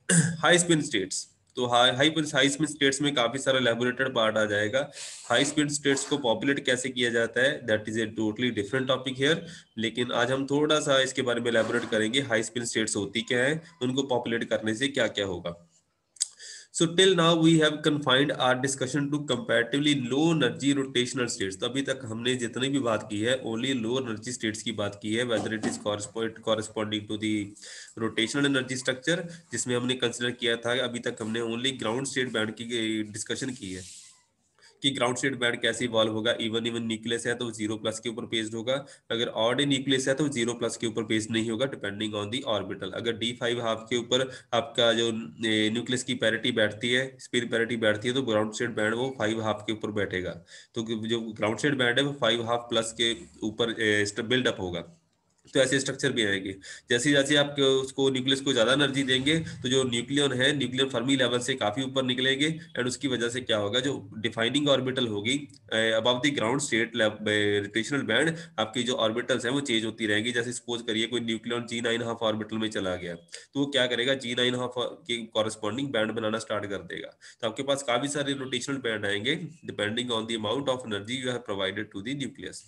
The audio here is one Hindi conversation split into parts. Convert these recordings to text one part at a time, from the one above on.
High spin states. तो हाई स्पिन स्टेट्स में काफी सारा लेबोरेटेड पार्ट आ जाएगा। हाई स्पिन स्टेट्स को पॉपुलेट कैसे किया जाता है, that is a totally different topic here. लेकिन आज हम थोड़ा सा इसके बारे में एलैबोरेट करेंगे, हाई स्पिन स्टेट्स होती क्या है, उनको पॉपुलेट करने से क्या क्या होगा। So till now we have confined our discussion to comparatively low energy rotational states। तो अभी तक हमने जितनी भी बात की है ओनली लो एनर्जी स्टेट्स की बात की है, whether it is corresponding to the rotational energy structure, जिसमें हमने कंसिडर किया था। अभी तक हमने ओनली ग्राउंड स्टेट बैंड की डिस्कशन की है कि ग्राउंड स्टेट बैंड कैसे इवॉल्व होगा। इवन इवन न्यूक्लियस है तो जीरो प्लस के ऊपर बेस्ड होगा, अगर ऑड न्यूक्लियस है तो जीरो प्लस के ऊपर बेस्ड नहीं होगा, डिपेंडिंग ऑन दी ऑर्बिटल। अगर D5 हाफ के ऊपर आपका जो न्यूक्लियस की पैरिटी बैठती है, स्पिन पैरिटी बैठती है, तो ग्राउंड स्टेट बैंड वो 5 हाफ के ऊपर बैठेगा। तो जो ग्राउंड स्टेट बैंड है वो 5 हाफ प्लस के ऊपर बिल्डअप होगा। तो ऐसे स्ट्रक्चर भी आएंगे। जैसे जैसे आप उसको न्यूक्लियस को ज्यादा एनर्जी देंगे तो जो न्यूक्लियन है, न्यूक्लियन फर्मी लेवल से काफी ऊपर निकलेंगे, एंड उसकी वजह से क्या होगा, जो डिफाइनिंग ऑर्बिटल होगी above the ground state rotational band, आपकी जो ऑर्बिटल्स हैं वो चेंज होती रहेंगी। जैसे सपोज करिए कोई न्यूक्लियन G9 हाफ ऑर्बिटल में चला गया, तो वो क्या करेगा, G9 हाफ के कॉरेस्पॉन्डिंग बैंड बनाना स्टार्ट कर देगा। तो आपके पास काफी सारे रोटेशनल बैंड आएंगे depending on the amount of energy you have provided to the nucleus.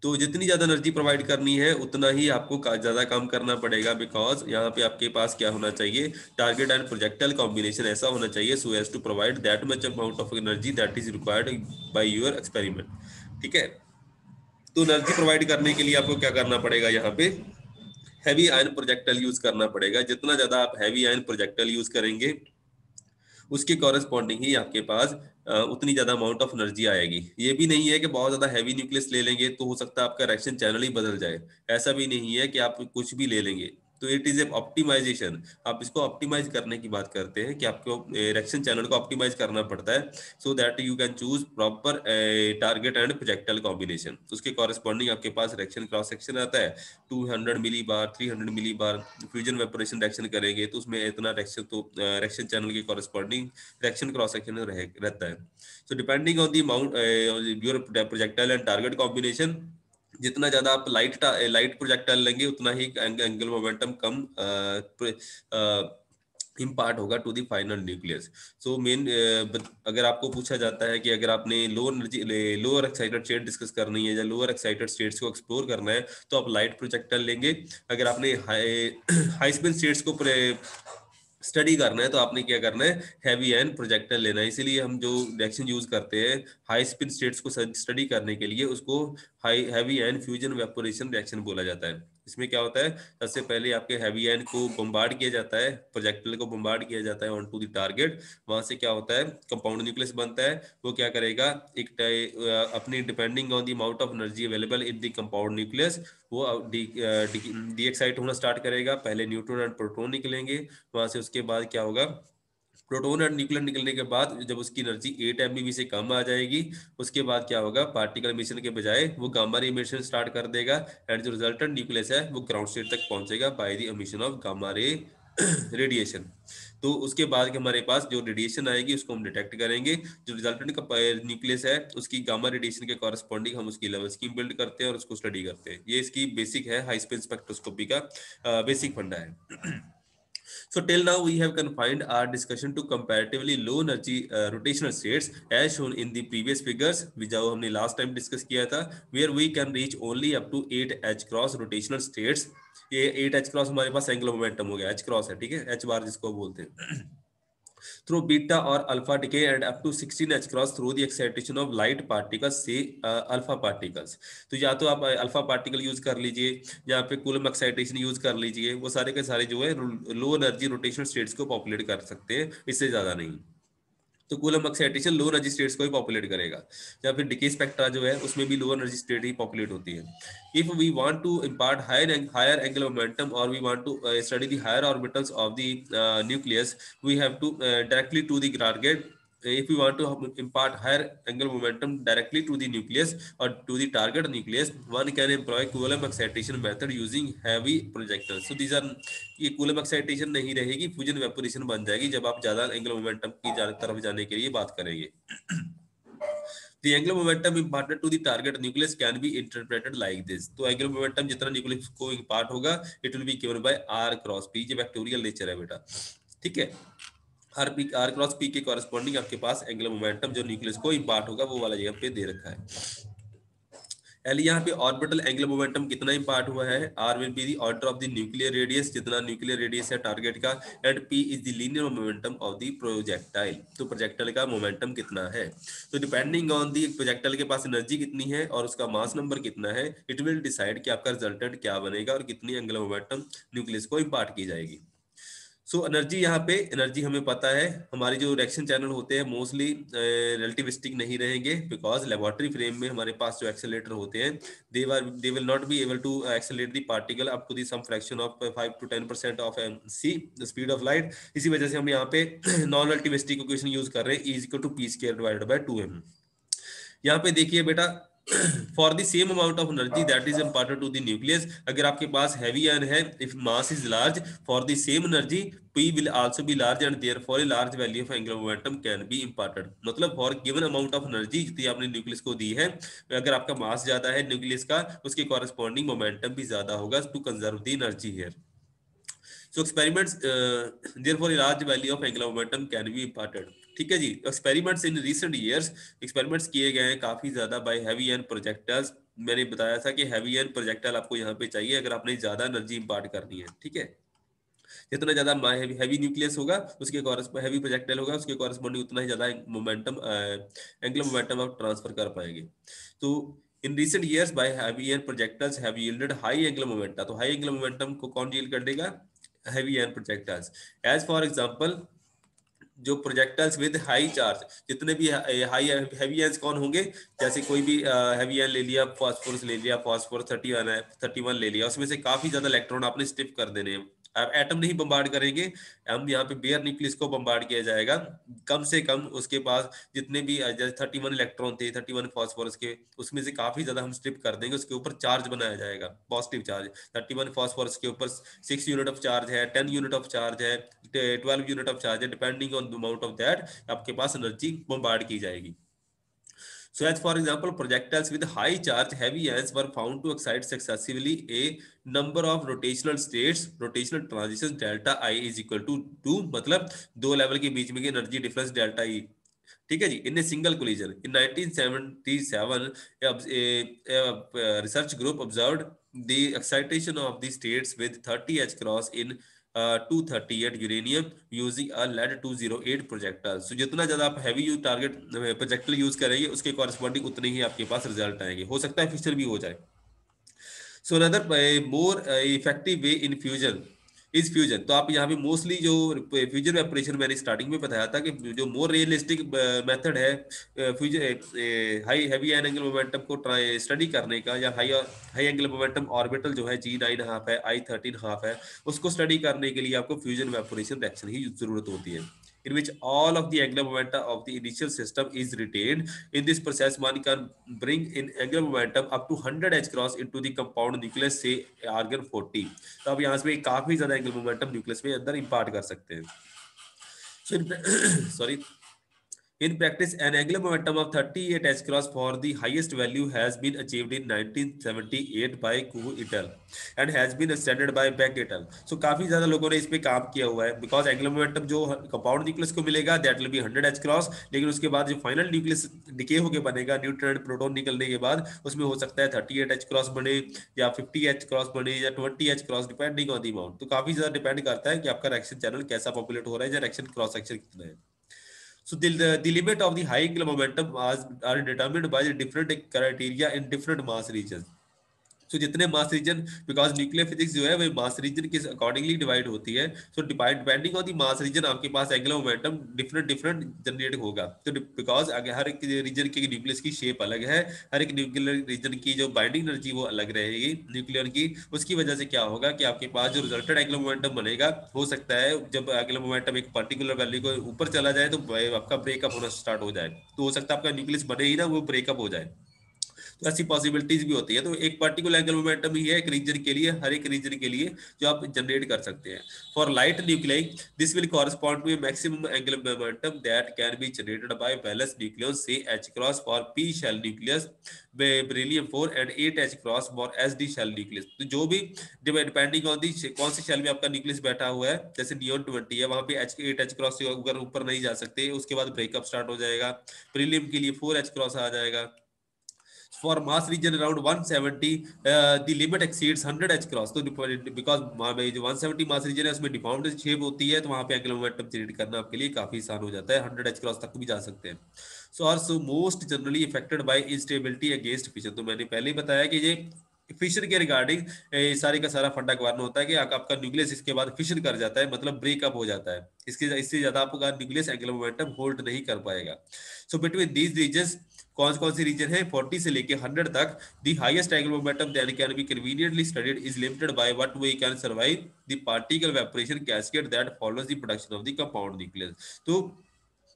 तो जितनी ज्यादा एनर्जी प्रोवाइड करनी है उतना ही आपको ज्यादा काम करना पड़ेगा, बिकॉज यहाँ पे आपके पास क्या होना चाहिए, टारगेट एंड प्रोजेक्टाइल कॉम्बिनेशन ऐसा होना चाहिए so as to provide that much amount of energy that is required by your experiment. ठीक है। तो एनर्जी प्रोवाइड करने के लिए आपको क्या करना पड़ेगा, यहाँ पे हैवी आयन प्रोजेक्टाइल यूज करना पड़ेगा। जितना ज्यादा आप हैवी आयन प्रोजेक्टाइल यूज करेंगे उसके कॉरेस्पॉन्डिंग ही आपके पास उतनी ज्यादा अमाउंट ऑफ एनर्जी आएगी। ये भी नहीं है कि बहुत ज्यादा हैवी न्यूक्लियस ले लेंगे तो हो सकता है आपका रिएक्शन चैनल ही बदल जाए। ऐसा भी नहीं है कि आप कुछ भी ले लेंगे। तो इट इज ए ऑप्टिमाइजेशन। आप इसको ऑप्टिमाइज करने की बात करते हैं कि आपको रिएक्शन चैनल को ऑप्टिमाइज करना पड़ता है so that you can choose proper target and projectile combination. उसके कॉरेस्पॉन्डिंग आपके पास रिएक्शन क्रॉस सेक्शन आता है 200 मिली बार 300 मिली बार फ्यूजन वेपोरेशन रिएक्शन करेंगे तो उसमें इतना रिएक्शन, तो रिएक्शन चैनल के कॉरेस्पॉन्डिंग रिएक्शन क्रॉस सेक्शन रहता है। So depending on the amount your projectile and target combination, जितना ज्यादा आप लाइट प्रोजेक्टाइल लेंगे उतना ही एंगल मोमेंटम कम इम्पार्ट होगा to the final nucleus. So man अगर आपको पूछा जाता है कि अगर आपने low energy lower excited state discuss करनी है या लोअर एक्साइटेड स्टेट्स को एक्सप्लोर करना है तो आप लाइट प्रोजेक्टाइल लेंगे। अगर आपने हाई स्पिन स्टेट्स को स्टडी करना है तो आपने क्या करना है, हैवी आयन प्रोजेक्टाइल लेना है। इसीलिए हम जो रिएक्शन यूज करते हैं हाई स्पिन स्टेट्स को स्टडी करने के लिए उसको high heavy ion fusion evaporation reaction बोला जाता है। इसमें क्या होता है, सबसे पहले आपके हैवी आयन को बम्बार्ड किया जाता है, प्रोजेक्टाइल को बम्बार्ड किया जाता है ऑन टू द टारगेट। वहां से क्या होता है, कंपाउंड न्यूक्लियस बनता है। वो क्या करेगा, एक अपनी depending on the amount of energy available in the compound nucleus वो डी एक्साइट होना स्टार्ट करेगा। पहले न्यूट्रॉन एंड प्रोटॉन निकलेंगे, वहां से उसके बाद क्या होगा, प्रोटॉन एंड न्यूक्लियन निकलने के बाद जब उसकी एनर्जी 8 MeV से कम आ जाएगी उसके बाद क्या होगा, पार्टिकल एमिशन के बजाय वो गामा रे एमिशन स्टार्ट कर देगा, एंड जो रिजल्टेंट न्यूक्लियस है वो ग्राउंड स्टेट तक पहुंचेगा by the emission of gamma ray radiation. तो उसके बाद के हमारे पास जो रेडिएशन आएगी उसको हम डिटेक्ट करेंगे। जो रिजल्टेंट का न्यूक्लियस है उसकी गामा रेडिएशन के कॉरेस्पॉन्डिंग हम उसकी लेवल स्कीम बिल्ड करते हैं और उसको स्टडी करते हैं। ये इसकी बेसिक है, हाई स्पिन स्पेक्ट्रोस्कोपी का बेसिक फंडा है। So till now we have confined our discussion to comparatively low energy rotational states as shown in the previous figures, which जो हमने last time discuss किया था, where we can reach only up to 8 H cross rotational states। ये 8 H cross हमारे पास एंगुलर मोमेंटम हो गया, H cross है, ठीक है, H बार जिसको बोलते हैं। through beta or alpha decay and up to 16 H cross through the excitation of light particles से alpha particles। तो या तो आप अल्फा पार्टिकल यूज कर लीजिए या पे कूलम एक्साइटेशन यूज कर लीजिए, वो सारे के सारे जो है लो एनर्जी रोटेशनल स्टेट्स को पॉपुलेट कर सकते हैं, इससे ज्यादा नहीं। तो coulomb excitation low energy states को ही पॉपुलेट करेगा, या फिर डिके स्पेक्ट्रा जो है उसमें भी लो एनर्जी स्टेट ही पॉपुलेट होती है। If we want to impart higher angular momentum और we want to study the higher orbitals of the nucleus, we have to directly to the target. If we want to impart higher angular momentum directly to the nucleus or to the target nucleus, one can employ Coulomb excitation method using heavy projectors। So these are, ये कूलम एक्साइटेशन नहीं रहेगी, फ्यूजन वेपोरेशन बन जाएगी जब आप ज्यादा एंगुलर मोमेंटम की तरफ जाने के लिए बात करेंगे। The angular momentum imparted to the target nucleus can be interpreted like this. तो angular momentum जितना न्यूक्लियस को इम्पार्ट होगा it will be given by r cross p, ये वेक्टोरियल नेचर है बेटा, ठीक है। आर क्रॉस पी के कॉरेस्पॉन्डिंग आपके पास एंगुलर मोमेंटम जो न्यूक्लियस को इम्पार्ट होगा वो वाला जगह पे दे रखा है। एल यहाँ पे ऑर्बिटल एंगुलर मोमेंटम कितना इम्पार्ट हुआ है, R will be the order of the nuclear radius, जितना न्यूक्लियर रेडियस है टारगेट का, and P is the linear momentum of the projectile, तो प्रोजेक्टाइल का मोमेंटम कितना है। तो डिपेंडिंग ऑन द प्रोजेक्टाइल के पास एनर्जी कितनी है और उसका मास नंबर कितना है, इट विल डिसाइड कि आपका रिजल्टेंट क्या बनेगा और कितनी एंगुलर मोमेंटम न्यूक्लियस को इम्पार्ट की जाएगी। सो एनर्जी यहाँ पे, एनर्जी हमें पता है हमारी जो रिएक्शन चैनल होते हैं मोस्टली रिलेटिविस्टिक नहीं रहेंगे, बिकॉज लेबोरेटरी फ्रेम में हमारे पास जो एक्सेलरेटर होते हैं they will not be able to accelerate the particle up to the some fraction of 5 to 10% of C the speed of light. इसी वजह से हम यहाँ पे नॉन रिलेटिविस्टिक इक्वेशन यूज कर रहे हैं, is equal to P square divided by 2m। यहाँ पे देखिए बेटा for the same amount of energy that is imparted to the nucleus, अगर आपके पास हैवी आयन है, if mass is large, for the same energy P will also be large and therefore a large value of angular momentum can be imparted। मतलब for given amount of energy जितनी आपने न्यूक्लियस को दी है, अगर आपका मास ज्यादा है न्यूक्लियस का, उसके कॉरेस्पॉन्डिंग मोमेंटम भी ज्यादा होगा to conserve the energy here. So experiments, therefore a large value of angular momentum can be imparted। ठीक है जी। Experiments in recent years, experiments किए गए हैं काफी ज्यादा बाय हेवी एंड प्रोजेक्टाइल्स। मैंने बताया था कि हेवी एंड प्रोजेक्टाइल आपको यहाँ पे चाहिए अगर आपने ज्यादा एनर्जी इंपार्ट करनी है, ठीक है। जितना ज्यादा हैवी न्यूक्लियस होगा उसके हैवी प्रोजेक्टाइल होगा उसके कॉरेस्पॉन्डिंग उतना ही ज्यादा मोमेंटम एंगुलर मोमेंटम आप ट्रांसफर कर पाएंगे। तो इन recent years bye heavy and projectiles have yielded high angular momentum. तो हाई एंगुलर मोमेंटम को कौन यील्ड कर देगा, heavy and projectiles। as for example जो प्रोजेक्टाइल्स विद हाई चार्ज, जितने भी हाई हैवी आयंस कौन होंगे, जैसे कोई भी हैवी आयन ले लिया, फास्फोरस ले लिया, फास्फोरस 31 है, 31 ले लिया, उसमें से काफी ज्यादा इलेक्ट्रॉन आपने स्टिप कर देने हैं। आप एटम नहीं बम्बार्ड करेंगे, हम यहाँ पे बेयर न्यूक्लियस को बम्बार्ड किया जाएगा। कम से कम उसके पास जितने भी जैसे 31 इलेक्ट्रॉन थे 31 फास्फोरस के, उसमें से काफी ज्यादा हम स्ट्रिप कर देंगे, उसके ऊपर चार्ज बनाया जाएगा पॉजिटिव चार्ज। 31 फास्फोरस के ऊपर 6 यूनिट ऑफ चार्ज है, 10 यूनिट ऑफ चार्ज है, 12 यूनिट ऑफ चार्ज है, depending on the amount of that आपके पास एनर्जी बम्बार्ड की जाएगी। So as for example, projectiles with high charge heavy ions were found to excite successively a number of rotational states, rotational transitions delta I is equal to 2, मतलब दो लेवल के बीच में की एनर्जी डिफरेंस डेल्टा ई, ठीक है जी। In a single collision in 1977 research group observed the excitation of the states with 30 H cross in 238 uranium using a lead 208 projectile. So जितना ज्यादा आप heavy use target projectile use करेंगे उसके कॉरेस्पॉन्डिंग उतने ही आपके पास रिजल्ट आएंगे, हो सकता है फिक्सर भी हो जाए। So another more effective way in fusion is fusion. तो आप यहाँ पे मोस्टली जो फ्यूजन वेपोरेशन मैंने स्टार्टिंग में बताया था कि जो मोर रियलिस्टिक मेथड है fusion high heavy angle momentum को स्टडी करने का, या हाई एंगल मोमेंटम ऑर्बिटल जो है G9.5 है, I13.5 है, उसको स्टडी करने के लिए आपको फ्यूजन वेपोरेशन रिएक्शन ही जरूरत होती है, in which all of the angular momentum of the initial system is retained। In this process, one can bring in angular momentum up to 100 H cross into the compound nucleus, say argon 40। तो अब यहाँ से काफी ज्यादा एंगुलर मोमेंटम न्यूक्लियस में अंदर इंपार्ट कर सकते हैं। Sorry In practice, an angular momentum of 38 H cross for the highest value has been achieved in 1978 by Kuh et al. and has been extended by Beck et al. So काफी ज्यादा लोगों ने इस पे काम किया हुआ है, because angular momentum जो कंपाउंड न्यूक्लियस को मिलेगा that will be 100 H cross, लेकिन उसके बाद जो फाइनल न्यूक्लियस डिके होके बनेगा न्यूट्रॉन एंड प्रोटॉन निकलने के बाद, उसमें हो सकता है 38 H cross बने या 50 H cross बने या 20 H cross, depending on the amount. तो काफी ज्यादा डिपेंड करता है कि आपका रिएक्शन चैनल कैसा पॉपुलेट हो रहा है या रिएक्शन क्रॉस सेक्शन कितना है। So the limit of the high angular momentum are determined by the different criteria in different mass regions। So जितने mass region, because nuclear physics जो है वो मास रीजन के अकॉर्डिंगली डिवाइड होती है। So depending on the mass region आपके पास एंगुलर मोमेंटम डिफरेंट जनरेट होगा। तो बिकॉज हर एक रीजन के न्यूक्लियस की शेप अलग है, हर एक न्यूक्लियर रीजन की जो बाइंडिंग एनर्जी वो अलग रहेगी न्यूक्लियर की, उसकी वजह से क्या होगा कि आपके पास जो रिजल्टेड एंगुलर मोमेंटम बनेगा, हो सकता है जब एंगुलर मोमेंटम एक पर्टिकुलर वैल्यू को ऊपर चला जाए तो आपका ब्रेकअप होना स्टार्ट हो जाए, तो हो सकता है आपका न्यूक्लियस बने ही ना वो ब्रेकअप हो जाए। तो ऐसी पॉसिबिलिटीज भी होती है। तो एक पार्टिकुलर एंगुलर मोमेंटम ही है एक रीजन के लिए, हर एक रीजन के लिए जो आप जनरेट कर सकते हैं। For light nuclei this will correspond to a maximum angular momentum that can be generated by balance nucleus से H cross for p shell nucleus, beryllium 4 and 8H cross for SD shell nucleus. तो जो भी डिपेंडिंग ऑन दी कौन से शेल में आपका न्यूक्लियस बैठा हुआ है, जैसे नियोन 20 है वहां पे H 8H क्रॉस से अगर ऊपर नहीं जा सकते, उसके बाद ब्रेकअप स्टार्ट हो जाएगा। बेरिलियम के लिए 4H क्रॉस आ जाएगा। For mass region around 170 the limit exceeds 100 H cross, तो because जो 170 मास रीजन है उसमें डिफॉर्म्ड शेप होती है, तो वहां पे एंगुलर मोमेंटम जनरेट करना आपके लिए काफी आसान हो जाता है, 100 H क्रॉस तक भी जा सकते हैं। So are so most generally affected by instability against fission. तो मैंने पहले ही बताया कि ये फिशन के रिगार्डिंग सारे का सारा फंडा कवर होता है कि आपका न्यूक्लियस इसके बाद फिशन कर जाता है, मतलब ब्रेकअप हो जाता है, इससे ज्यादा आपका न्यूक्लियस एंगुलर मोमेंटम होल्ड नहीं कर पाएगा। सो बिटवीन दीज रीजन्स कौन कौन सी रीजन है 40 से लेके 100 तक, the highest angular momentum that can be conveniently studied is limited by what we can survive the particle evaporation cascade that follows the production of the compound nucleus. तो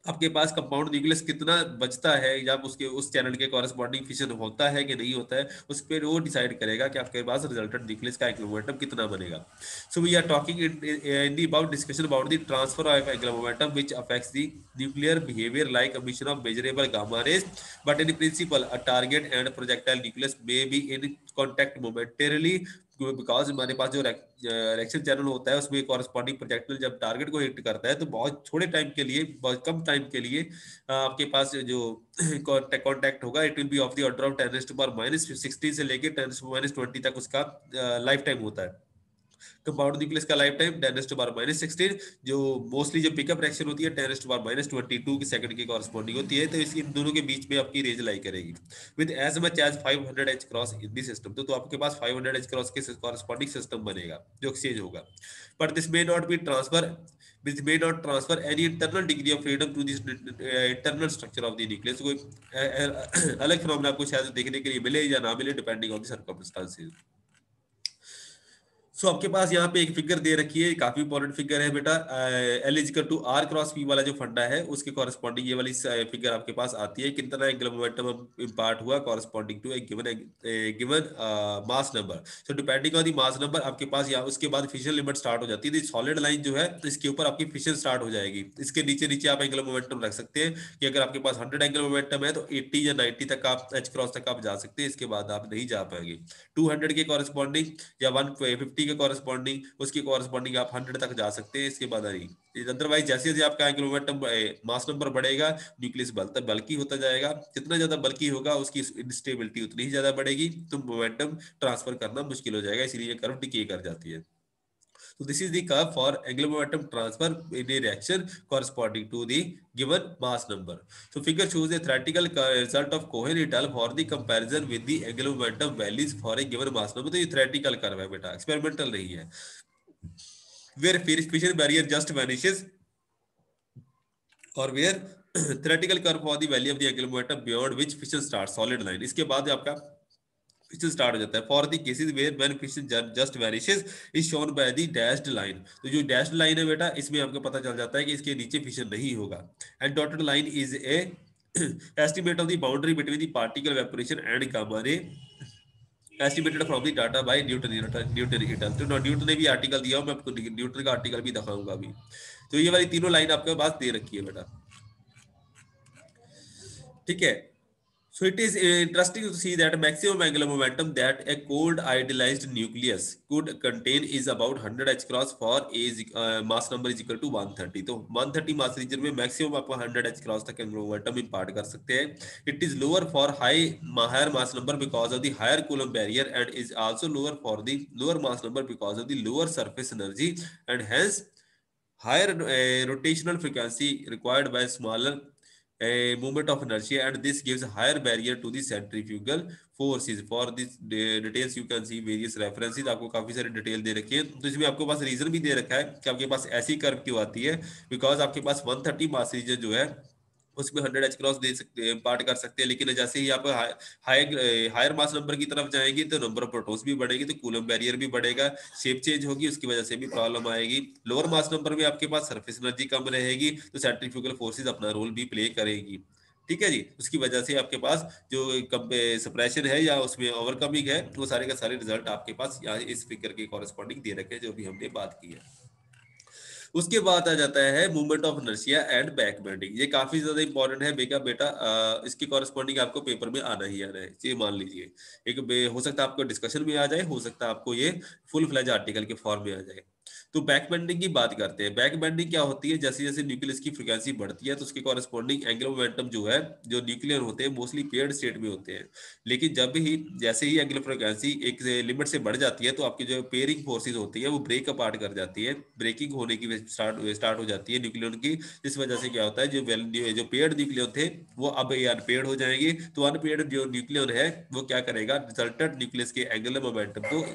आपके पास कंपाउंड न्यूक्लियस कितना बचता है, जब उसके उस चैनल के कॉरेस्पॉन्डिंग फिशन होता है कि नहीं होता है, उस पर वो डिसाइड करेगा कि आपके पास रिजल्टेंट न्यूक्लियस का एंगुलर मोमेंटम कितना बनेगा। So we are talking in the about discussion about the transfer of angular momentum which affects the nuclear behaviour like emission of measurable gamma rays, but in principle a target and projectile nucleus may be in contact momentarily, because हमारे पास जो रिएक्शन चैनल होता है उसमें कॉरेस्पॉन्डिंग प्रोजेक्टाइल जब टारगेट को हिट करता है तो बहुत थोड़े टाइम के लिए, बहुत कम टाइम के लिए आपके पास जो कांटेक्ट होगा it will be of the order of 10⁻⁻16 से लेके 10⁻20 तक उसका लाइफ टाइम होता है। कंपाउंड न्यूक्लियस का लाइफ टाइम 10⁻16, जो मोस्टली जो पिकअप रिएक्शन होती है 10⁻22 के सेकंड के कॉरेस्पॉन्डिंग होती है, तो इस इन दोनों के बीच में आपकी रेंज लाई करेगी with as much as 500 H cross in the system. तो आपके पास 500 एच क्रॉस के कॉरेस्पॉन्डिंग सिस्टम बनेगा जो एक्सचेंज होगा, but this may not be transfer which may not transfer any internal degree of freedom to this internal structure of the nucleus। कोई अलग फिनोमेना आपको शायद देखने के लिए मिले या ना मिले डिपेंडिंग ऑन द सर्कमस्टांसेस। सो आपके पास यहाँ पे एक फिगर दे रखी है, काफी इंपॉर्टेंट फिगर है बेटा, L is equal to R cross P वाला जो फंडा है उसके कॉरेस्पॉन्डिंग ये वाली फिगर आपके पास आती है, कितना एंगुलर मोमेंटम इम्पार्ट हुआ corresponding to a given mass number. So depending on the mass number आपके पास यहाँ उसके बाद फिशन लिमिट स्टार्ट हो जाती है, सॉलिड लाइन जो है इसके ऊपर आपकी फिशन स्टार्ट हो जाएगी, इसके नीचे नीचे आप एंगुलर मोमेंटम रख सकते हैं कि अगर आपके पास 100 एंगुलर मोमेंटम है तो 80 या 90 तक आप H क्रॉस तक आप जा सकते हैं, इसके बाद आप नहीं जा पाएंगे। 200 के कॉरेस्पॉन्डिंग या 150 के कॉरेस्पॉन्डिंग उसकी कॉरेस्पॉन्डिंग आप 100 तक जा सकते हैं, इसके बाद नहीं। अदरवाइज जैसे जैसे आपका एंगुलर मोमेंटम मास नंबर बढ़ेगा न्यूक्लियस बल्की होता जाएगा, जितना ज्यादा बल्की होगा उसकी इंस्टेबिलिटी उतनी ही ज्यादा बढ़ेगी, तो मोमेंटम ट्रांसफर करना मुश्किल हो जाएगा, इसीलिए कर्व डिके कर जाती है। So this is the curve for angular momentum transfer in a reaction corresponding to the given mass number. So figure shows a theoretical result of Cohen et al. For the comparison with the angular momentum values for a given mass number. तो ये theoretical curve है बेटा, experimental नहीं है। Where fission barrier just vanishes or where theoretical curve for the value of the angular momentum beyond which fission starts, solid line। इसके बाद आपका फिशन स्टार्ट हो जाता है। For the cases where when fission just vanishes is shown by the dashed line. तो जो डैश्ड लाइन है बेटा इसमें आपको पता चल जाता है कि इसके नीचे फिशन नहीं होगा। And dotted line is a estimate of the boundary between the particle evaporation and gamma ray estimated from the data by Newton et al. तो न्यूटन ने भी आर्टिकल दिया, मैं आपको न्यूटन का आर्टिकल भी दिखाऊंगा अभी। तो ये वाली तीनों लाइन आपके पास दे रखी है बेटा, ठीक है। So it is interesting to see that maximum angular momentum that a cold idealized nucleus could contain is about 100 H cross for a mass number is equal to 130। तो 130 mass region में maximum आप 100 H cross तक angular momentum impart कर सकते हैं। It is lower for higher mass number because of the higher Coulomb barrier and is also lower for the lower mass number because of the lower surface energy and hence higher rotational frequency required by smaller a movement of inertia, and this gives a higher barrier to the centrifugal forces। For this details you can see various references। आपको काफी सारे डिटेल दे रखी है, तो इसमें आपके पास रीजन भी दे रखा है कि आपके पास ऐसी कर्व क्यों आती है, बिकॉज आपके पास 130 मास रीजन जो है उसमें 100 एच क्रॉस दे सकते हैं, पार्ट कर सकते हैं, लेकिन जैसे ही आप हायर मास नंबर की तरफ जाएंगे तो नंबर ऑफ प्रोटॉन्स भी बढ़ेगी, तो कूलम बैरियर भी बढ़ेगा, शेप चेंज होगी, उसकी वजह से भी प्रॉब्लम आएगी। लोअर मास नंबर में आपके पास सरफेस एनर्जी कम रहेगी, तो सेंट्रीफ्यूगल फोर्सेस अपना रोल भी प्ले करेगी, ठीक है जी। उसकी वजह से आपके पास जो सप्रेशन है या उसमें ओवरकमिंग है, वो सारे का सारे रिजल्ट आपके पास यहाँ इस फिगर के कॉरेस्पॉन्डिंग दे रखे हैं जो भी हमने बात की है। उसके बाद आ जाता है movement of inertia and back bending. ये काफी ज्यादा इंपॉर्टेंट है बेटा बेटा, इसके कॉरेस्पॉन्डिंग आपको पेपर में आना ही आना है, ये मान लीजिए। हो सकता है आपको डिस्कशन में आ जाए, हो सकता है आपको ये फुल फ्लैज आर्टिकल के फॉर्म में आ जाए। तो बैक बेंडिंग की बात करते हैं। बैक बेंडिंग क्या होती है, जैसे जैसे न्यूक्लियस की फ्रीक्वेंसी बढ़ती है तो उसके कॉरेस्पॉन्डिंग एंगुलर मोमेंटम जो है, जो न्यूक्लियर होते हैं मोस्टली पेयर्ड स्टेट में होते हैं। लेकिन जब भी जैसे ही एंगुलर फ्रीक्वेंसी एक लिमिट से बढ़ जाती है तो आपकी जो पेयरिंग फोर्सेज होती है वो ब्रेक अपार्ट कर जाती है, ब्रेकिंग होने की स्टार्ट हो जाती है न्यूक्लियन की। इस वजह से क्या होता है, जो पेयर्ड न्यूक्लियन थे वो अब ये अनपेयर्ड हो जाएंगे। तो अनपेयर्ड जो न्यूक्लियन है वो क्या करेगा, रिजल्टेंट न्यूक्लियस के एंगुलर मोमेंटम को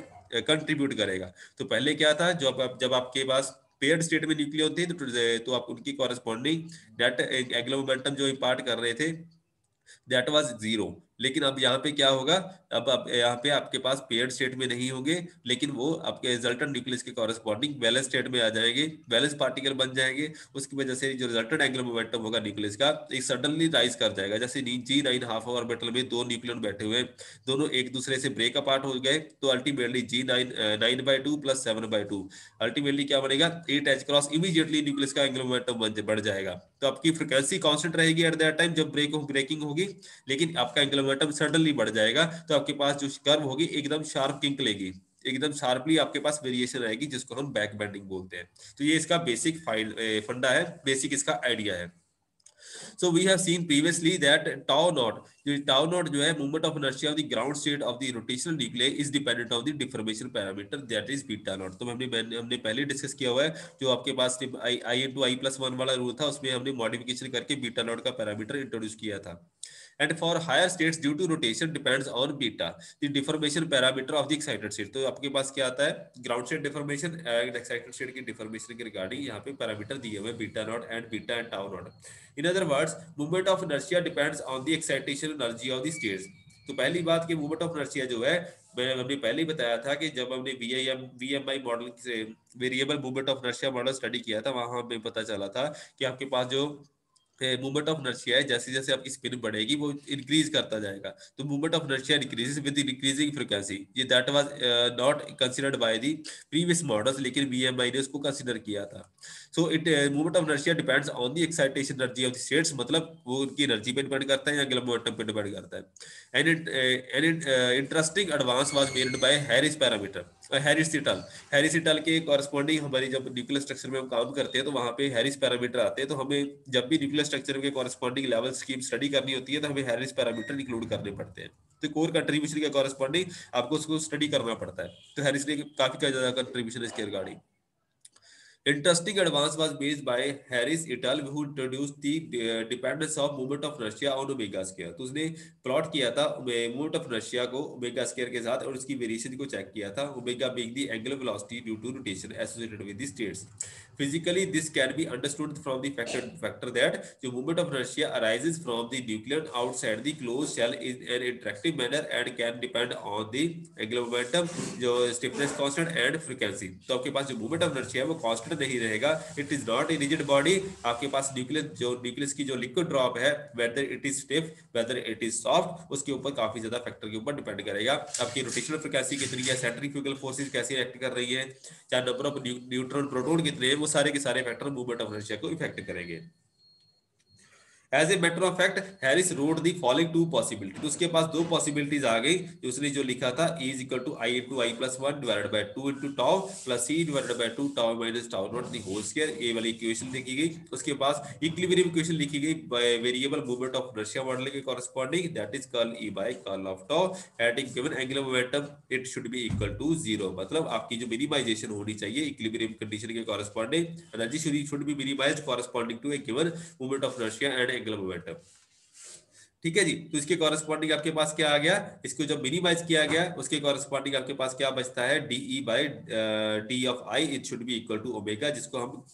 कंट्रीब्यूट करेगा। तो पहले क्या था, जब आपके पास पेयर्ड स्टेट में न्यूक्लियन थे तो आप उनकी कॉरेस्पॉन्डिंग नेट एंगुलर मोमेंटम जो इंपार्ट कर रहे थे दैट वाज जीरो। लेकिन अब यहाँ पे क्या होगा, अब यहाँ पे आपके पास पेयर्ड स्टेट में नहीं होंगे, लेकिन वो आपके रिजल्टेंट न्यूक्लियस के कॉरेस्पॉन्डिंग बैलेंस स्टेट में आ जाएंगे, बैलेंस पार्टिकल बन जाएंगे। उसकी वजह से जो रिजल्टेंट एंगुलर मोमेंटम होगा न्यूक्लियस का, एक सडनली राइज कर जाएगा। जैसे G9 हाफ ऑर्बिटल में दो न्यूक्लियन बैठे हुए हैं, दोनों एक दूसरे से ब्रेक अपार्ट हो गए, तो अल्टीमेटली G9 9/2 + 7/2 अल्टीमेटली क्या बनेगा, 8 क्रॉस इमीडिएटली न्यूक्लियस का एंगुलर मोमेंटम बढ़ जाएगा। तो आपकी फ्रीक्वेंसी कांस्टेंट रहेगी एट दैट टाइम जब ब्रेकिंग होगी, लेकिन आपका एंगुलर मोमेंटम सडनली बढ़ जाएगा। तो आपके पास जो कर्व होगी एकदम शार्प किंक लेगी, एकदम शार्पली आपके पास वेरिएशन आएगी, जिसको हम बैक बेंडिंग बोलते हैं। तो ये इसका बेसिक फंडा है, बेसिक इसका आइडिया है। So we have seen previously that tau naught जो है movement of inertia of the ground state of the rotational nucleus is dependent of the deformation parameter that is beta not. तो हमने पहले डिस्कस किया हुआ है, जो आपके पास I/I+1 वाला रूल था, उसमें हमने मॉडिफिकेशन करके बीटा नॉट का पैरामीटर इंट्रोड्यूस किया था। And for higher states due to rotation depends on beta the deformation parameter of the excited state। तो आपके पास क्या आता है, ground state deformation and excited state की डिफॉर्मेशन के रिगार्डिंग यहाँ पे पैरामीटर दिए हुए beta not and tau not. In other words movement of inertia depends on the excitation energy of the states. तो पहली बात कि मूवमेंट ऑफ इनर्शिया जो है, हमने पहले ही बताया था कि जब हमने VMI मॉडल से variable movement of inertia model study किया था, वहां हमें पता चला था कि आपके पास जो मूवमेंट ऑफ इनर्शिया है, जैसे जैसे आपकी स्पिन बढ़ेगी वो इंक्रीज करता जाएगा। तो movement of inertia increases with increasing frequency. ये that was not considered by the previous models, लेकिन VMI ने उसको कंसीडर किया था। So it movement of inertia depends on the excitation energy of the states, मतलब वो उनकी एनर्जी पे डिपेंड करता है या एंगुलर मोमेंटम पे डिपेंड करता है। And interesting advance was made by Harris parameter, Harris et al के कॉरेस्पॉन्डिंग हमारी जब न्यूक्लियर स्ट्रक्चर में हम काम करते हैं तो वहां पे हैरिस पैरामीटर आते हैं। तो हमें जब भी न्यूक्लियर स्ट्रक्चर के कॉरेस्पॉन्डिंग लेवल स्कीम स्टडी करनी होती है तो हमें हैरिस पैरामीटर इंक्लूड करने पड़ते हैं। तो कोर कंट्रीब्यूशन के कॉरेस्पॉन्डिंग आपको उसको स्टडी करना पड़ता है। तो हैरिस ने काफी ज्यादा कंट्रीब्यूशन इसके regarding. Interesting advance was made by Harris et al. Who introduced the dependence of moment of inertia on omega square। तो उसने प्लॉट किया था मोमेंट ऑफ इनर्शिया को ओमेगा स्क्वायर के साथ और उसकी वेरिएशन को चेक किया था, omega being the angular velocity due to rotation associated with the states. Physically, this can be understood from the factor that the moment of inertia arises from the nucleon outside the closed shell in an interactive manner and can depend on the angular momentum, जो stiffness constant and frequency। तो आपके पास जो moment of inertia है वो constant नहीं रहेगा, it is not a rigid body। आपके पास न्यूक्लियस की जो लिक्विड ड्रॉप है, whether it is stiff whether it is soft, उसके ऊपर काफी ज्यादा फैक्टर के ऊपर डिपेंड करेगा। आपकी रोटेशनल फ्रीक्वेंसी कितनी है, सेंट्रीफ्यूगल फोर्सेस कैसे एक्ट कर रही है, चाहे नंबर ऑफ न्यूट्रॉन प्रोटॉन कितने हैं, वो सारे के सारे फैक्टर मूवमेंट ऑफ इनर्शिया को इफेक्ट करेंगे। As a matter of fact Harris road the following two possibility. तो उसके पास दो पॉसिबिलिटीज आ गई, जो उसने जो लिखा था E = I/I+1 divided by 2 * tau plus C divided by 2 tau minus tau naught the whole square. ये वाली इक्वेशन लिखी गई। उसके पास इक्विलिब्रियम इक्वेशन लिखी गई by variable movement of inertia model के corresponding, that is curl E by curl of tau at a given angular momentum it should be equal to 0। मतलब आपकी जो मिनिमाइजेशन होनी चाहिए इक्विलिब्रियम कंडीशन के corresponding, energy should be minimized corresponding to a given movement of inertia and angular momentum. ठीक है जी। तो इसके कॉरेस्पॉन्डिंग आपके पास क्या आ गया, इसको जब मिनिमाइज किया गया उसके कॉरेस्पॉन्डिंग आपके पास क्या बचता है, DE/D of I it should be equal to omega, जिसको हम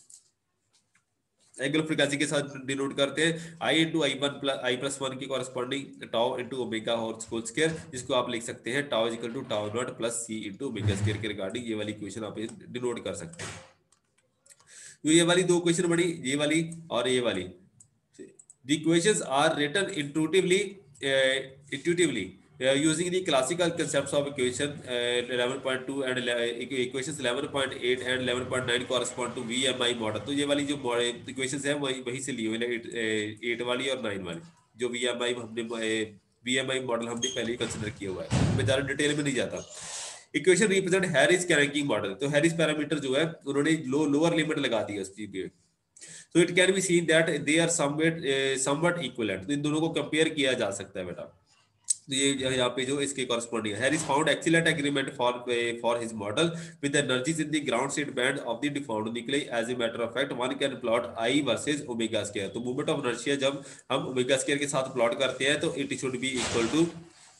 एंगुलर फ्रीक्वेंसी के साथ डिनोट करते हैं I/I+1 की corresponding tau into omega whole square, जिसको आप लिख सकते हैं tau equal to tau naught plus C into omega square के रिगार्डिंग। ये वाली इक्वेशन आप डिनोट कर सकते हैं। तो ये वाली दो इक्वेशन बनी, ये वाली और ये वाली। The equations are written intuitively using the classical concepts of equation 11.2 and equations 11.8 and 11.9 correspond to VMI model. तो ये वाली जो equations है वही वही से ली हुई है 8 वाली और 9 वाली जो VMI हमने VMI मॉडल हमने पहले ही कंसिडर किया हुआ है, मैं ज़्यादा डिटेल में नहीं जाता। Equation represent Harris ranking model, तो हैरिस पैरामीटर जो है उन्होंने लोअर लिमिट लगा दी है उसकी पे। So it can be seen that they are somewhat equivalent, तो इन दोनों को कंपेयर किया जा सकता है बेटा। तो ये यहाँ पे जो इसके कॉरस्पॉन्डिंग है, Harris found excellent agreement for his model with energies in the ground state band of the deformed nucleus. As a matter of fact one can plot I versus omega square. तो मूवमेंट ऑफ इनर्शिया जब हम ओमेगा स्क्वायर के साथ प्लॉट करते हैं तो it should be equal to,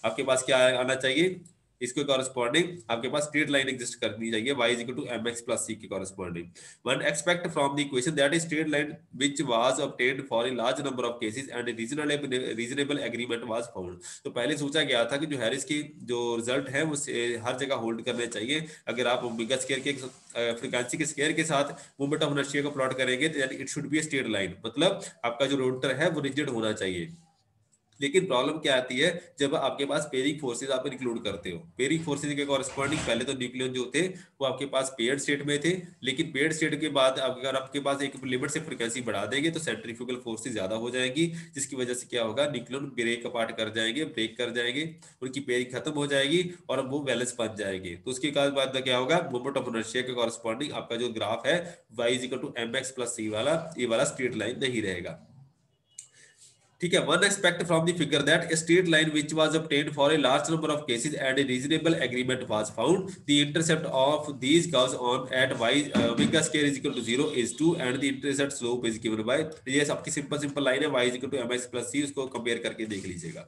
आपके पास क्या आना चाहिए, इसके कॉरस्पॉन्डिंग आपके पास स्ट्रेट लाइन एग्जिस्ट करनी चाहिए y is equal to mx plus c के corresponding. One expect from the equation that is straight line which was obtained for a large number of cases and reasonable agreement was found. तो पहले सोचा गया था कि जो हैरिस की जो रिजल्ट है वो हर जगह होल्ड करने चाहिए। अगर आप ओमेगा स्क्वायर के फ्रीक्वेंसी के स्क्वायर के साथ मोमेंट ऑफ इनर्शिया को प्लॉट करेंगे तो it should B a straight line, मतलब आपका जो रोटर है वो रिजिड होना चाहिए। लेकिन प्रॉब्लम क्या आती है जब आपके पास पेयरिंग फोर्सेज आप इंक्लूड करते हो। पेयरिंग फोर्सेज के कॉरस्पॉन्डिंग पहले तो न्यूक्लियन जो थे वो आपके पास पेयर्ड स्टेट में थे, लेकिन पेयर्ड स्टेट के बाद अगर आपके पास एक लिमिट से फ्रीक्वेंसी बढ़ा देंगे तो सेंट्रीफ्यूगल फोर्सेज ज्यादा हो जाएगी, जिसकी वजह से क्या होगा, न्यूक्लियन ब्रेक अपार्ट कर जाएंगे, ब्रेक कर जाएंगे, उनकी पेयरिंग खत्म हो जाएगी और वो बैलेंस बन जाएगी। तो उसके बाद क्या होगा, मोमेंट ऑफ इनर्शिया के कॉरस्पॉन्डिंग आपका जो ग्राफ है y is equal to mx plus c वाला, ये वाला स्ट्रेट लाइन नहीं रहेगा। ठीक है, one expect from the figure that a straight line which was obtained for a large number of cases and a reasonable agreement was found. The intercept of these curves on at y omega square is equal to 0 is 2 and the intercept slope is given by, ये सबकी सिंपल लाइन है, y is equal to mx plus c, उसको कंपेयर करके देख लीजिएगा।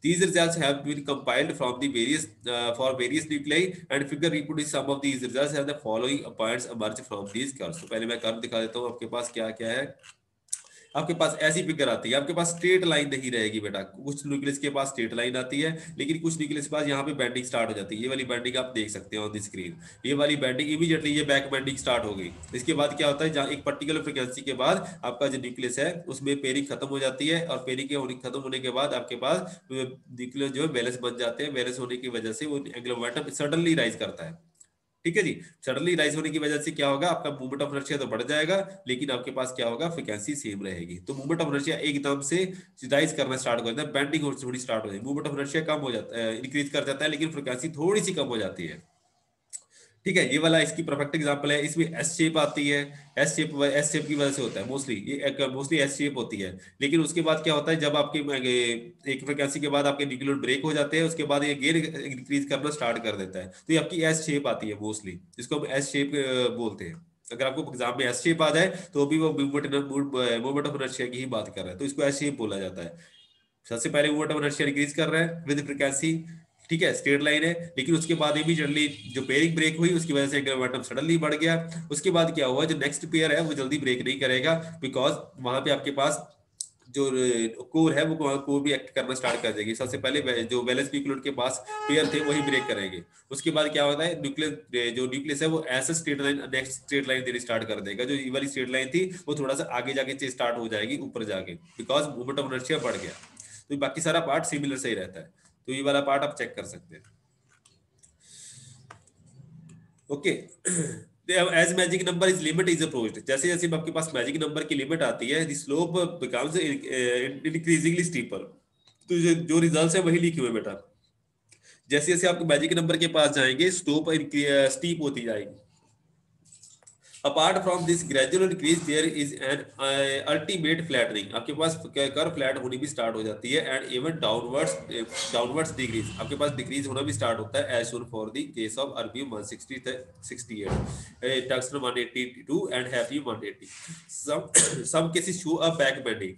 These results have been compiled from the various for various nuclei and figure reproduce some of these results and the following points emerge from these curves। तो पहले मैं कर्व दिखा देता हूँ आपके पास क्या क्या है। आपके पास ऐसी फिगर आती है, आपके पास स्ट्रेट लाइन नहीं रहेगी बेटा, कुछ न्यूक्लियस के पास स्ट्रेट लाइन आती है लेकिन कुछ न्यूक्लियस के पास यहाँ पे बेंडिंग स्टार्ट हो जाती है। ये वाली बेंडिंग आप देख सकते हो ऑन द स्क्रीन, ये वाली बेंडिंग इमीडिएटली ये बैक बेंडिंग स्टार्ट हो गई। इसके बाद क्या होता है, जहाँ एक पर्टिकुलर फ्रिक्वेंसी के बाद आपका जो न्यूक्लियस है उसमें पेयरिंग खत्म हो जाती है और पेयरिंग के खत्म होने के बाद आपके पास न्यूक्लियस जो है बैलेंस बन जाते हैं। बैलेंस होने की वजह से वो एंगुलर मोमेंटम सडनली राइज करता है। ठीक है जी, सडनली राइज होने की वजह से क्या होगा, आपका मूवमेंट ऑफ इनर्शिया तो बढ़ जाएगा लेकिन आपके पास क्या होगा, फ्रीक्वेंसी सेम रहेगी। तो मूवमेंट ऑफ इनर्शिया एकदम से राइज करना स्टार्ट हो जाता है, बेंडिंग थोड़ी स्टार्ट हो जाती है, मूवमेंट ऑफ इनर्शिया कम हो जाता है, इंक्रीज कर जाता है लेकिन फ्रीक्वेंसी थोड़ी सी कम हो जाती है। ठीक है, ये वाला इसकी परफेक्ट एग्जांपल है। इसमें एस शेप आती है, एस शेप की वजह से होता है मोस्टली, ये मोस्टली एस शेप होती है। लेकिन उसके बाद क्या होता है, जब आपके एक फ्रिक्वेंसी के बाद आपके न्यूक्लियन ब्रेक हो जाते हैं उसके बाद ये गेन इंक्रीज करना स्टार्ट कर देता है, तो ये आपकी एस शेप आती है मोस्टली, जिसको हम एस शेप बोलते हैं। अगर आपको एग्जाम में एस शेप आ जाए तो भी वो मूवमेंट ऑफ इनर्शिया की ही बात कर रहा है, तो इसको एस शेप बोला जाता है। सबसे पहले मूवमेंट ऑफ इनर्शिया इंक्रीज कर रहा है विद फ्रीक्वेंसी, ठीक है, स्ट्रेट लाइन है, लेकिन उसके बाद इमीडिएटली जो पेयरिंग ब्रेक हुई उसकी वजह से मोमेंटम सडनली बढ़ गया। उसके बाद क्या हुआ, जो नेक्स्ट पेयर है वो जल्दी ब्रेक नहीं करेगा बिकॉज वहां पे आपके पास जो कोर है वो कोर भी एक्ट करना स्टार्ट कर देगी। सबसे पहले जो वैलेंस न्यूक्लियस के पास पेयर थे वही ब्रेक करेंगे। उसके बाद क्या होता है, न्यूक्लियस है वो ऐसे straight line next straight line देनी स्टार्ट कर देगा। जो ये वाली स्ट्रेट लाइन थी वो थोड़ा सा आगे जाके स्टार्ट हो जाएगी ऊपर जाके, बिकॉज मूवमेंट ऑफ इनर्शिया बढ़ गया। तो बाकी सारा पार्ट सिमिलर सही रहता है, तो ये वाला पार्ट आप चेक कर सकते हैं। Okay, as magic number is limit is approached, जैसे जैसे आपके पास मैजिक नंबर की लिमिट आती है the slope becomes increasingly steeper. तो जो रिजल्ट्स है वही लिखे हुए बेटा, जैसे जैसे आप मैजिक नंबर के पास जाएंगे स्लोप स्टीप होती जाएगी। Apart from this gradual increase their is an ultimate flattening, आपके पास कर्व फ्लैट होनी भी स्टार्ट हो जाती है एंड इवन डाउनवर्ड्स डिक्रीज, आपके पास डिक्रीज होना भी स्टार्ट होता है as shown for the case of erbium 168 tungsten 182 and hafnium 180। some cases show a back bending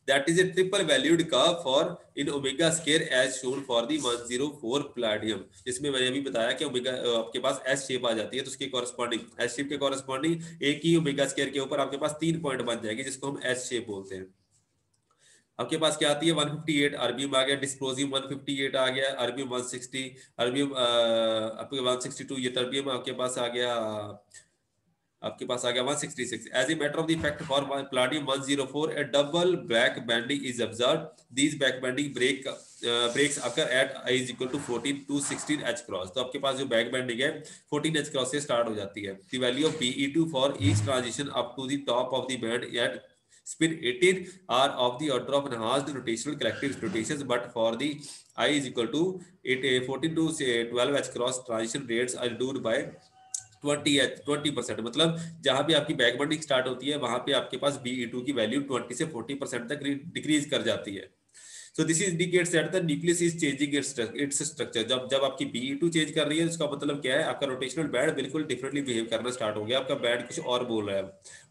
that is a triple valued curve for in omega square as shown for the 104 palladium, जिसमें मैंने अभी बताया कि ओमेगा आपके पास एस शेप आ जाती है, तो उसके कॉरस्पॉन्डिंग एस शेप के कॉरस्पॉन्डिंग एक ही ओमेगा स्क्वायर के ऊपर आपके पास 3 पॉइंट बन जाएगी जिसको हम एस शेप बोलते हैं। आपके पास क्या आती है 158 अर्बियम आ गया, डिस्प्रोजियम 158 आ गया, अर्बियम 160, अर्बियम आपके 162, ये टर्बियम आपके पास आ गया आपके पास आ गया 166 as a matter of the fact for platinum 104 a double back bending is observed these back bending breaks occur at I is equal to 14 to 16 h cross. तो आपके पास जो बैक बैंडिंग है 14 एच क्रॉस से स्टार्ट हो जाती है। The value of Be2 for each transition up to the top of the band at spin 18 are of the order of enhanced rotational collective rotations, but for the I is equal to 14 to say 12 h cross transition rates are reduced by 20%। मतलब जहां पे आपकी बैक बर्निंग स्टार्ट होती है वहां पे आपके पास Be2 की वैल्यू 20 से 40% तक डिक्रीज कर जाती है। So this indicates that the nucleus is changing its structure। जब आपकी Be2 चेंज कर रही है उसका मतलब क्या है, आपका रोटेशनल बैंड बिल्कुल डिफरेंटली बिहेव करना स्टार्ट हो गया, आपका बैंड कुछ और बोल रहा है,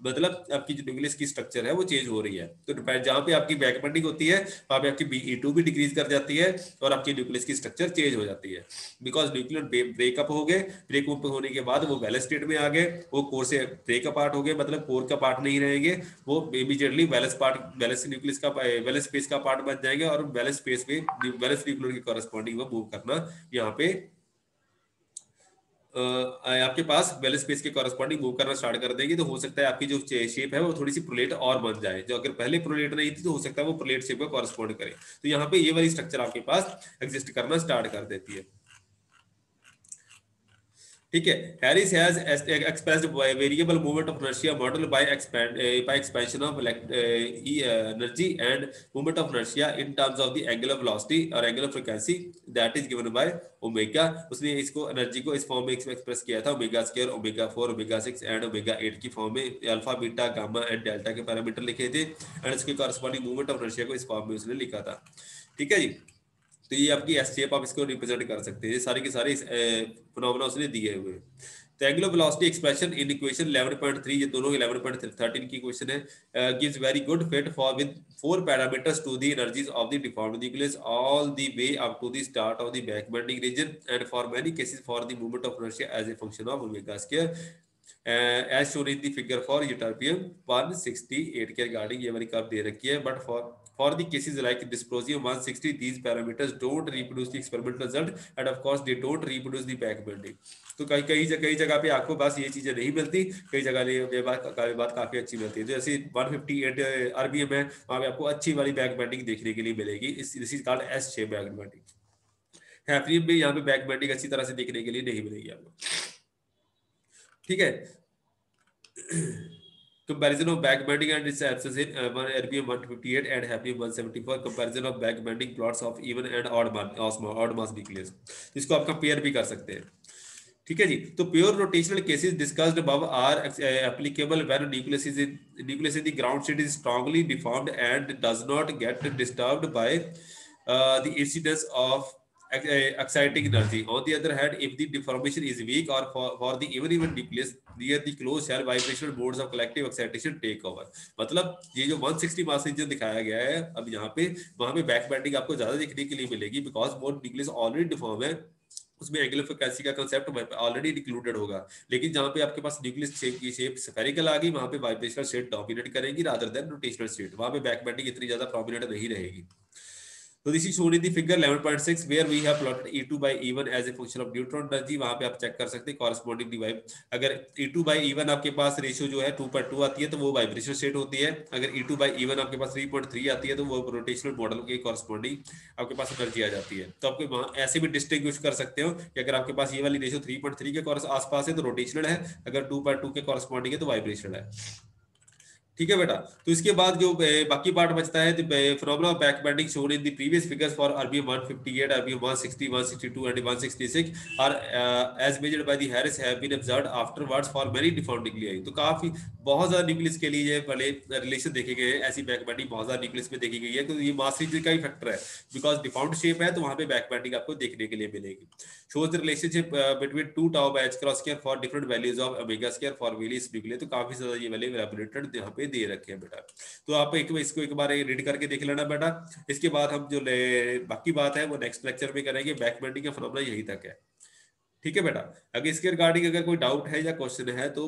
मतलब आपकी जो न्यूक्लियस की स्ट्रक्चर है वो चेंज हो रही है। तो जहां पे आपकी बैक बर्निंग होती है वहां पे आपकी Be2 भी डिक्रीज कर जाती है और आपकी न्यूक्लियस की स्ट्रक्चर चेंज हो जाती है, बिकॉज न्यूक्लियर ब्रेकअप हो गए, ब्रेकअप होने के बाद वो वैलेंस स्टेट में आ गए, वो कोर से ब्रेक अपार्ट हो गए, मतलब कोर का पार्ट नहीं रहेंगे, वो इमीडिएटली वैलेंस न्यूक्लियस का वैलेंस स्पेस का पार्ट बन जाएंगे और वैलेंस स्पेस में वैलेंस न्यूक्लियर के कॉरेस्पॉन्डिंग वो मूव करना यहाँ पे आपके पास वैलेंस स्पेस के कॉरेस्पॉन्डिंग मूव करना स्टार्ट कर देंगे। तो हो सकता है आपकी जो शेप है वो थोड़ी सी प्रोलेट और बन जाए, जो अगर पहले प्रोलेट नहीं थी तो हो सकता है वो प्रोलेट शेप का कॉरेस्पॉन्ड करे। तो यहाँ पे ये वाली स्ट्रक्चर आपके पास एग्जिस्ट करना स्टार्ट कर देती है। ठीक है, Harris has expressed variable movement of inertia model by expansion of energy and movement of inertia in terms of the angular velocity और angular frequency that is given by omega. उसने इसको एनर्जी को इस फॉर्म में एक्सप्रेस किया था, omega square, omega 4, omega 6 and omega 8 की फॉर्म में, alpha beta gamma and delta के पैरामीटर लिखे थे एंड इसके कॉरेस्पॉन्डिंग मूवमेंट ऑफ इनर्शिया को इस फॉर्म में उसने लिखा था। ठीक है जी, तो ये आपकी एस शेप आप इसको रिप्रेजेंट कर सकते हैं, ये सारे के सारे फिनोमेना उसने दिए हुए हैं। तो angular velocity expression in equation 11.3, ये दोनों 11.13 की क्वेश्चन है, gives very good fit for with 4 parameters to the energies of the deformed nucleus all the way up to the start of the back bending region and for many cases for the movement of inertia as a function of omega square as shown in the figure for Euterpium 168 के रिगार्डिंग ये वाली कर्व दे रखी है, but for the cases like dysprosium 160 these parameters don't reproduce the experimental result and of course they don't reproduce the back bending। तो कई जगह पे आपको बस ये चीजें नहीं मिलती, कई जगह ये बात काफी अच्छी मिलती है। जैसे 158 RPM है वहां पे आपको अच्छी वाली बैक बेंडिंग देखने के लिए मिलेगी, this is called S shape back bending. Hafnium में यहाँ पे बैक बेंडिंग अच्छी तरह से देखने के लिए नहीं मिलेगी आपको। ठीक है, comparison of back bending and its absence in RPM 158 and hafnium 174, comparison of back bending plots of even and odd mass nucleus, इसको आप कंपेयर भी कर सकते हैं। ठीक है जी, तो pure rotational cases discussed above are applicable when nucleus in the ground state is strongly deformed and does not get disturbed by the incidence of exciting energy। On the other hand, if the deformation is weak or for the even nucleus near the closed shell, vibrational modes of collective excitation take over। मतलब ये जो 160 मास रीजन दिखाया गया है अब यहाँ पे, वहां पे बैक बेंडिंग आपको ज्यादा देखने के लिए मिलेगी, बिकॉज वो न्यूक्लियस ऑलरेडी डिफॉर्म है, उसमें एंगुलर फ्रीक्वेंसी का कांसेप्ट ऑलरेडी इंक्लूडेड होगा। लेकिन जहां पे आपके पास न्यूक्लियस शेप की शेप स्फेरिकल आ गई, वहां पे वाइब्रेशनल स्टेट डोमिनेट करेगी रादर देन रोटेशनल स्टेट, वहां पे बैक बेंडिंग इतनी ज्यादा प्रोमिनेंट नहीं रहेगी। So this is shown in the figure 11.6 where we have plotted E2 by E1 as a function of neutron energy। वहां पे आप चेक कर सकते हैं कॉरेस्पॉन्डिंग डिवाइड, अगर E2 by E1 आपके पास रेशियो जो है 2.2 आती है तो वो वाइब्रेशनल स्टेट होती है, अगर E2 by E1 आपके पास 3.3 आती है तो वो रोटेशनल मॉडल के कॉरेस्पॉन्डिंग आपके पास एनर्जी आ जाती है। तो आपको ऐसे भी डिस्टिंग्विश कर सकते हो कि अगर आपके पास ये वाली रेशियो 3.3 के आसपास है तो रोटेशनल है, अगर 2.2 के कॉरेस्पॉन्डिंग है तो वाइब्रेशनल है। ठीक है बेटा, तो इसके बाद जो बाकी पार्ट बचता है, phenomena of back bending shown in the previous figures for RPM 158, RPM 160, 162 and 166 are as measured by the Harris have been observed afterwards for many deformed nuclei. तो काफी बहुत ज्यादा न्यूक्लियस के लिए पहले रिलेशन देखे गए हैं, ऐसी बैक बेंडिंग बहुत ज्यादा न्यूक्लियस में देखी गई है, तो ये मास रीजन का ही फैक्टर है, बिकॉज डिफॉर्म्ड शेप है तो वहां पे बैक बेंडिंग आपको देखने के लिए मिलेगी। Shows the relationship between 2 tau by h cross square for different values of omega square for various nuclear. तो काफी ज्यादा ये वाले एलाबोरेटेड यहाँ पे दे रखे हैं बेटा, तो आप इसको एक बार रीड करके देख लेना बेटा। इसके बाद हम जो बाकी बात है वो नेक्स्ट लेक्चर में करेंगे, बैक बेंडिंग का फिनोमेना यही तक है। ठीक है बेटा, अगर इसके रिगार्डिंग अगर कोई डाउट है या क्वेश्चन है तो